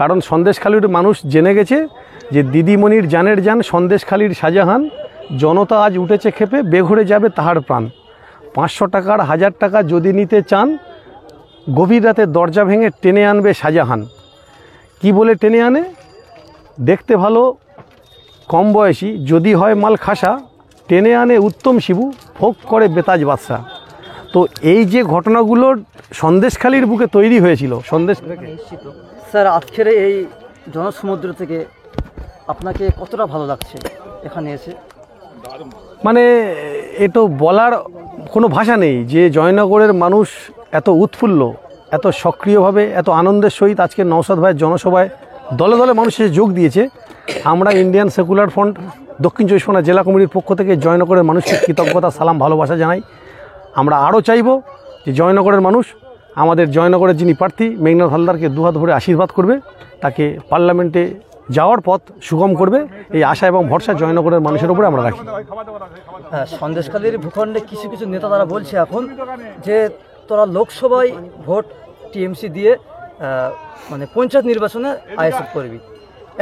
কারণ সন্দেশখালীর মানুষ জেনে গেছে যে দিদিমণির জানের জান সন্দেশখালীর শাহজাহান, জনতা আজ উঠেছে ক্ষেপে, বেঘরে যাবে তাহার প্রাণ। 500 টাকার 1000 টাকা যদি নিতে চান, গভীর রাতে দরজা ভেঙে টেনে আনবে শাহজাহান। কি বলে টেনে আনে? দেখতে ভালো, কম বয়সী, যদি হয় মাল খাসা, টেনে আনে উত্তম শিবু, ভোগ করে বেতাজ বাদশা। তো এই যে ঘটনাগুলো সন্দেশখালীর বুকে তৈরি হয়েছিল সন্দেশ থেকে। স্যার, আজকের এই জনসমুদ্র থেকে আপনাকে কতটা ভালো লাগছে এখানে এসে? মানে এ তো বলার কোনো ভাষা নেই যে জয়নগরের মানুষ এত উৎফুল্ল, এত সক্রিয়ভাবে, এত আনন্দের সহিত আজকে নওশাদ ভাইয়ের জনসভায় দলে দলে মানুষ এসে যোগ দিয়েছে। আমরা ইন্ডিয়ান সেকুলার ফ্রন্ট দক্ষিণ চব্বিশ পরগনা জেলা কমিটির পক্ষ থেকে জয়নগরের মানুষকে কৃতজ্ঞতা, সালাম, ভালোবাসা জানাই। আমরা আরও চাইব যে জয়নগরের মানুষ আমাদের জয়নগরের যিনি প্রার্থী মেঘনাথ হালদারকে দুহাত ভরে আশীর্বাদ করবে, তাকে পার্লামেন্টে যাওয়ার পথ সুগম করবে। এই আশা এবং ভরসা জয়নগরের মানুষের উপরে আমরা রাখি। সন্দেশখালীর ভূখণ্ডে কিছু কিছু নেতা তারা বলছে এখন যে তোরা লোকসভায় ভোট টিএমসি দিয়ে মানে পঞ্চায়েত নির্বাচনে আইএসএফ করবি,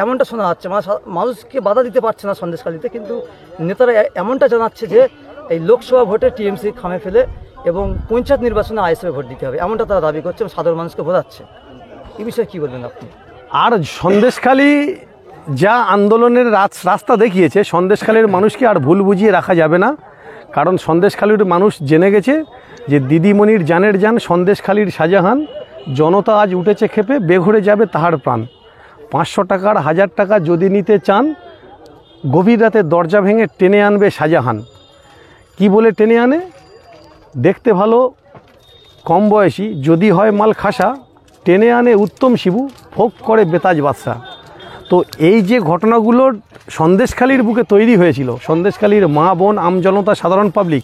এমনটা শোনা যাচ্ছে। মানে মানুষকে বাধা দিতে পারছে না সন্দেশখালীতে, কিন্তু নেতারা এমনটা জানাচ্ছে যে এই লোকসভা ভোটে টিএমসি খামে ফেলে এবং পঞ্চায়েত নির্বাচনে আইএসএফে ভোট দিতে হবে, এমনটা তারা দাবি করছে এবং সাধারণ মানুষকে বোঝাচ্ছে। এই বিষয়ে কী বলবেন আপনি? আর সন্দেশখালী যা আন্দোলনের রাস্তা দেখিয়েছে, সন্দেশখালীর মানুষকে আর ভুল বুঝিয়ে রাখা যাবে না। কারণ সন্দেশখালীর মানুষ জেনে গেছে যে দিদিমণির জানের জান সন্দেশখালীর শাহজাহান, জনতা আজ উঠেছে ক্ষেপে, বেঘরে যাবে তাহার প্রাণ। 500 টাকার 1000 টাকা যদি নিতে চান, গভীর রাতে দরজা ভেঙে টেনে আনবে শাহজাহান। কি বলে টেনে আনে? দেখতে ভালো, কম বয়সী, যদি হয় মাল খাসা, টেনে আনে উত্তম শিবু, ভোগ করে বেতাজ বাদশা। তো এই যে ঘটনাগুলো সন্দেশখালীর বুকে তৈরি হয়েছিল, সন্দেশখালীর মা বোন, আমজনতা, সাধারণ পাবলিক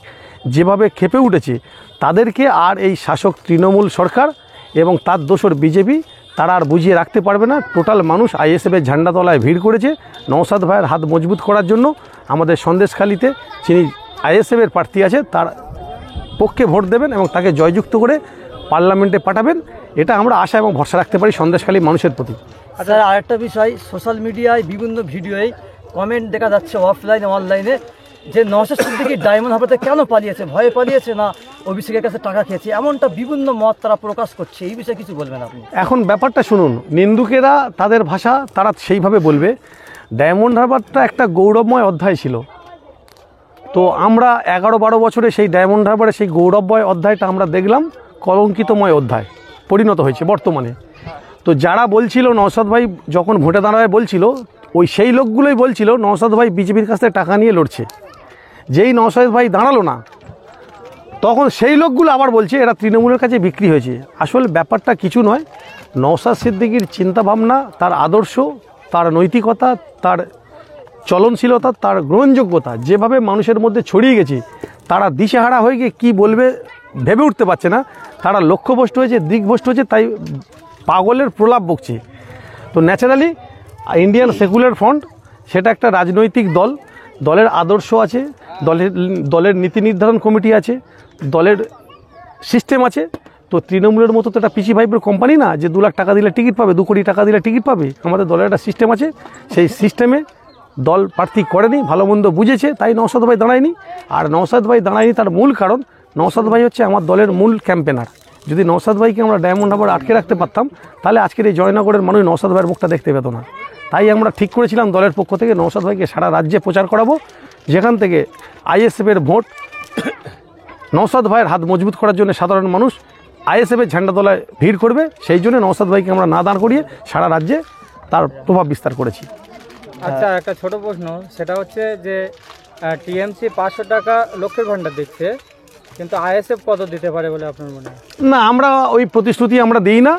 যেভাবে ক্ষেপে উঠেছে, তাদেরকে আর এই শাসক তৃণমূল সরকার এবং তার দোসর বিজেপি তারা আর বুঝিয়ে রাখতে পারবে না। টোটাল মানুষ আইএসএফের ঝান্ডাতলায় ভিড় করেছে নওশাদ ভাইয়ের হাত মজবুত করার জন্য। আমাদের সন্দেশখালীতে যিনি আইএসএফের প্রার্থী আছে তার পক্ষে ভোট দেবেন এবং তাকে জয়যুক্ত করে পার্লামেন্টে পাঠাবেন। এটা আমরা আশা এবং ভরসা রাখতে পারি সন্দেশখালী মানুষের প্রতি। আচ্ছা, আরেকটা বিষয়, সোশ্যাল মিডিয়ায় বিভিন্ন ভিডিওয় কমেন্ট দেখা যাচ্ছে অফলাইনে অনলাইনে যে নওশাদ সিদ্দিকী ডায়মন্ড হারবারে কেন পালিয়েছে, ভয়ে পালিয়েছে না অভিষেকের কাছে টাকা খেয়েছে, এমনটা বিভিন্ন মত তারা প্রকাশ করছে। এই বিষয়ে কিছু বলবেন আপনি? এখন ব্যাপারটা শুনুন, নিন্দুকেরা তাদের ভাষা তারা সেইভাবে বলবে। ডায়মন্ড হারবারটা একটা গৌরবময় অধ্যায় ছিল। তো আমরা 11-12 বছরে সেই ডায়মন্ড হারবারে সেই গৌরবময় অধ্যায়টা আমরা দেখলাম কলঙ্কিতময় অধ্যায় পরিণত হয়েছে বর্তমানে। তো যারা বলছিল নওশাদ ভাই যখন ভোটে দাঁড়ায় বলছিল, ওই সেই লোকগুলোই বলছিল নওশাদ ভাই বিজেপির কাছ থেকে টাকা নিয়ে লড়ছে। যেই নওশাদ ভাই দাঁড়ালো না, তখন সেই লোকগুলো আবার বলছে এরা তৃণমূলের কাছে বিক্রি হয়েছে। আসলে ব্যাপারটা কিছু নয়। নওশাদ সিদ্দিকীর চিন্তাভাবনা, তার আদর্শ, তার নৈতিকতা, তার চলনশীলতা, তার গ্রহণযোগ্যতা যেভাবে মানুষের মধ্যে ছড়িয়ে গেছে, তারা দিশেহারা হয়ে গিয়ে কী বলবে ভেবে উঠতে পারছে না। তারা লক্ষ্যভ্রষ্ট হয়েছে, দিকভ্রষ্ট হয়েছে, তাই পাগলের প্রলাপ বকছে। তো ন্যাচারালি ইন্ডিয়ান সেকুলার ফ্রন্ট সেটা একটা রাজনৈতিক দল, দলের আদর্শ আছে, দলের নীতি নির্ধারণ কমিটি আছে, দলের সিস্টেম আছে। তো তৃণমূলের মতো তো একটা পিসি ভাইপের কোম্পানি না যে 2 লাখ টাকা দিলে টিকিট পাবে, 2 কোটি টাকা দিলে টিকিট পাবে। আমাদের দলের একটা সিস্টেম আছে, সেই সিস্টেমে দল প্রার্থী করেনি, ভালো মন্দ বুঝেছে, তাই নওশাদ ভাই দাঁড়ায়নি। আর নওশাদ ভাই দাঁড়ায়নি তার মূল কারণ, নওশাদ ভাই হচ্ছে আমার দলের মূল ক্যাম্পেনার। যদি নওশাদ ভাইকে আমরা ডায়মন্ড হারবার আটকে রাখতে পারতাম, তাহলে আজকের এই জয়নগরের মানুষ নওশাদ ভাইয়ের মুখটা দেখতে পেত না। তাই আমরা ঠিক করেছিলাম দলের পক্ষ থেকে নওশাদ ভাইকে সারা রাজ্যে প্রচার করাবো, যেখান থেকে আইএসএফের ভোট নওশাদ ভাইয়ের হাত মজবুত করার জন্য সাধারণ মানুষ আইএসএফের ঝান্ডাতলায় ভিড় করবে। সেই জন্য নওশাদ ভাইকে আমরা না দাঁড় করিয়ে সারা রাজ্যে তার প্রভাব বিস্তার করেছি। আচ্ছা, একটা ছোট প্রশ্ন, সেটা হচ্ছে যে টিএমসি 500 টাকা লক্ষ্মীর ভাণ্ডার দিচ্ছে, কিন্তু আইএসএফ কত দিতে পারে বলে আপনার মনে হয়? না, আমরা ওই প্রতিশ্রুতি আমরা দিই না।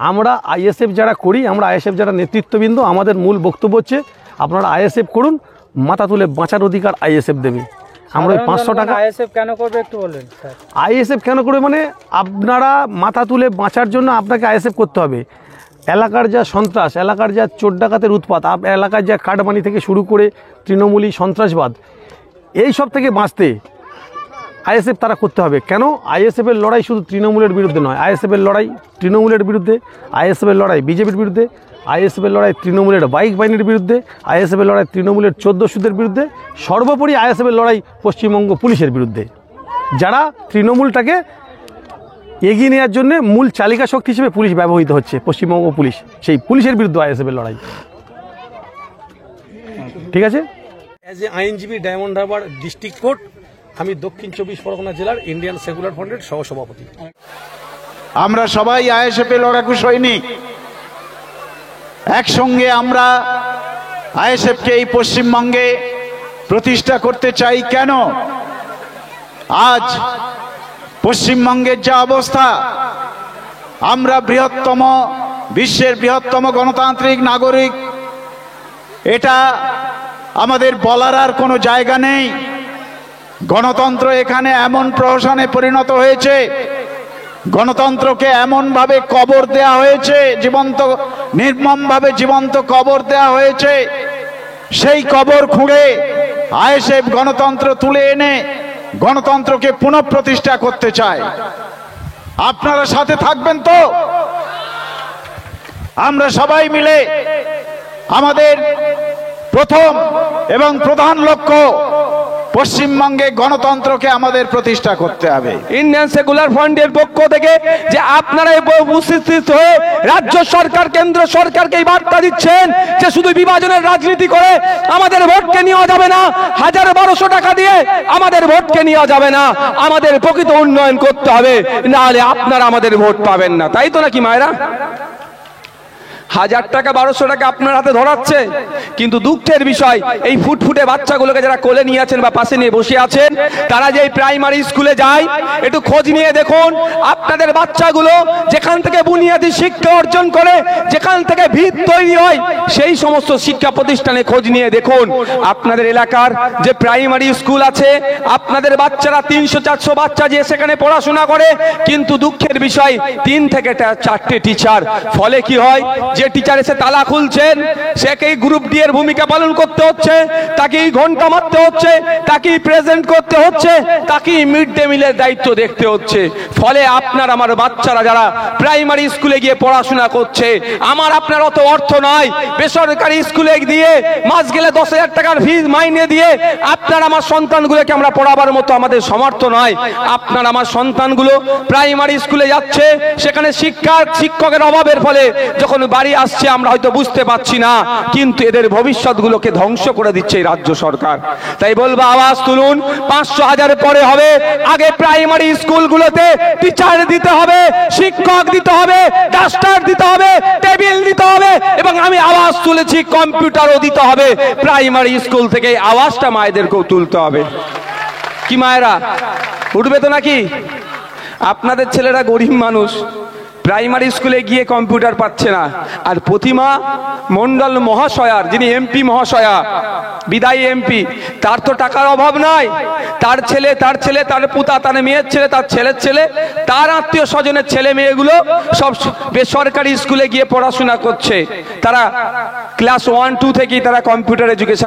আমরা আইএসএফ যারা করি, আমরা আইএসএফ যারা নেতৃত্ববৃন্দ, আমাদের মূল বক্তব্য হচ্ছে আপনারা আইএসএফ করুন, মাথা তুলে বাঁচার অধিকার আইএসএফ দেবে। আমরা ওই 500 টাকা আইএসএফ কেন করবে একটু বলবেন স্যার? আইএসএফ কেন করবে মানে আপনারা মাথা তুলে বাঁচার জন্য আপনাকে আইএসএফ করতে হবে। এলাকার যা সন্ত্রাস, এলাকার যা চোর ডাকাতের উৎপাত, এলাকার যা কাটমানি থেকে শুরু করে তৃণমূলী সন্ত্রাসবাদ, এই সব থেকে বাঁচতে আইএসএফ তারা করতে হবে। কেন? আইএসএফের লড়াই শুধু তৃণমূলের বিরুদ্ধে নয়, আইএসএফের লড়াই তৃণমূলের বিরুদ্ধে, আইএসএফের লড়াই বিজেপির বিরুদ্ধে, আইএসএফের লড়াই তৃণমূলের বাইক বাহিনীর বিরুদ্ধে, আইএসএফের লড়াই তৃণমূলের 14 সুদের বিরুদ্ধে, সর্বোপরি আইএসএফের লড়াই পশ্চিমবঙ্গ পুলিশের বিরুদ্ধে, যারা তৃণমূলটাকে এগিয়ে নেওয়ার জন্য মূল চালিকা শক্তি হিসেবে পুলিশ ব্যবহৃত হচ্ছে, পশ্চিমবঙ্গ পুলিশ, সেই পুলিশের বিরুদ্ধে আইএসএফের লড়াই। ঠিক আছে। অ্যাজ এ আইনজীবী ডায়মন্ড হারবার ডিস্ট্রিক্ট কোর্ট, আমি দক্ষিণ 24 পরগনা জেলার ইন্ডিয়ান সেকুলার ফ্রন্টের সহসভাপতি। আমরা সবাই আইএসএফের লড়াকু সৈনিক। একসঙ্গে আমরা আইএসএফকে এই পশ্চিমবঙ্গে প্রতিষ্ঠা করতে চাই। কেন? আজ পশ্চিমবঙ্গের যা অবস্থা, আমরা বিশ্বের বৃহত্তম গণতান্ত্রিক নাগরিক, এটা আমাদের বলার আর কোনো জায়গা নেই। গণতন্ত্র এখানে এমন প্রহসনে পরিণত হয়েছে, গণতন্ত্রকে এমনভাবে কবর দেয়া হয়েছে, নির্মমভাবে জীবন্ত কবর দেয়া হয়েছে। সেই কবর খুঁড়ে আইএসএফ গণতন্ত্র তুলে এনে গণতন্ত্রকে পুনঃপ্রতিষ্ঠা করতে চায়। আপনারা সাথে থাকবেন তো? আমরা সবাই মিলে আমাদের প্রথম এবং প্রধান লক্ষ্য পশ্চিমবঙ্গে গণতন্ত্রকে আমাদের প্রতিষ্ঠা করতে হবে। ইন্ডিয়ান সেকুলার ফ্রন্টের পক্ষ থেকে যে আপনারা উপস্থিত হয়ে রাজ্য সরকার, কেন্দ্র সরকারকে এই বার্তা দিচ্ছেন যে শুধু বিভাজনের রাজনীতি করে আমাদের ভোটকে নেওয়া যাবে না, 1200 টাকা দিয়ে আমাদের ভোটকে নেওয়া যাবে না, আমাদের প্রকৃত উন্নয়ন করতে হবে, নাহলে আপনারা আমাদের ভোট পাবেন না। তাই তো নাকি মায়েরা? 1000 টাকা 1200 টাকা আপনার হাতে ধরাচ্ছে, কিন্তু দুঃখের বিষয় এই ফুটফুটে বাচ্চাগুলোকে যারা কোলে নিয়ে আছেন বা পাশে নিয়ে বসে আছেন, তারা যে প্রাইমারি স্কুলে যায়, একটু খোঁজ নিয়ে দেখুন আপনাদের বাচ্চাগুলো যেখান থেকে বুনিয়াদী শিক্ষা অর্জন করে, যেখান থেকে ভিত তৈরি হয়, সেই সমস্ত শিক্ষা প্রতিষ্ঠানে খোঁজ নিয়ে দেখুন। আপনাদের এলাকার যে প্রাইমারি স্কুল আছে, আপনাদের বাচ্চারা 300-400 বাচ্চা যে সেখানে পড়াশোনা করে, কিন্তু দুঃখের বিষয় 3 থেকে 4টে টিচার। ফলে কি হয়? যে টিচার এসে তালা খুলছেন, সেকেই গ্রুপ ডি এর ভূমিকা পালন করতে হচ্ছে, তাকেই ঘন্টা মারতে হচ্ছে, তাকেই প্রেজেন্ট করতে হচ্ছে, তাকেই মিড ডে মিলের দায়িত্ব দেখতে হচ্ছে। ফলে আপনার আমার বাচ্চারা যারা প্রাইমারি স্কুলে গিয়ে পড়াশোনা করছে, আমার আপনার অত অর্থ নয়, বেসরকারি স্কুলে দিয়ে মাস গেলে 10,000 টাকার ফিস মাইনে দিয়ে আপনার আমার সন্তানগুলোকে আমরা পড়াবার মতো আমাদের সামর্থ্য নয়। আপনার আমার সন্তানগুলো প্রাইমারি স্কুলে যাচ্ছে, সেখানে শিক্ষকের অভাবের ফলে যখন বাড়ি আসছে আমরা হয়তো বুঝতে পারছি না, কিন্তু এদের ভবিষ্যৎগুলোকে ধ্বংস করে দিচ্ছে এই রাজ্য সরকার। তাই বলবো, আওয়াজ তুলুন। 500,000 পরে হবে, আগে প্রাইমারি স্কুলগুলোতে টিচার দিতে হবে, শিক্ষক দিতে হবে, ডাস্টার দিতে হবে, টেবিল দিতে হবে, এবং আমি আওয়াজ তুলেছি কম্পিউটারও দিতে হবে। প্রাইমারি স্কুল থেকে আওয়াজটা মায়েদেরকেও তুলতে হবে। কি মায়েরা উঠবে তো নাকি? আপনাদের ছেলেরা গরিব মানুষ, প্রাইমারি স্কুলে গিয়ে কম্পিউটার পাচ্ছে না। আর প্রতিমা মণ্ডল মহাশয়ার, যিনি এমপি মহাশয়া, বিদায়ী এমপি, তার তো টাকার অভাব নাই। তার ছেলে, তার পুতা, তার মেয়ের ছেলে, তার ছেলের ছেলে, তার আত্মীয় স্বজনের ছেলে মেয়েগুলো সব বেসরকারি স্কুলে গিয়ে পড়াশোনা করছে। তারা ক্লাস 1-2 থেকেই তারা কম্পিউটার এডুকেশন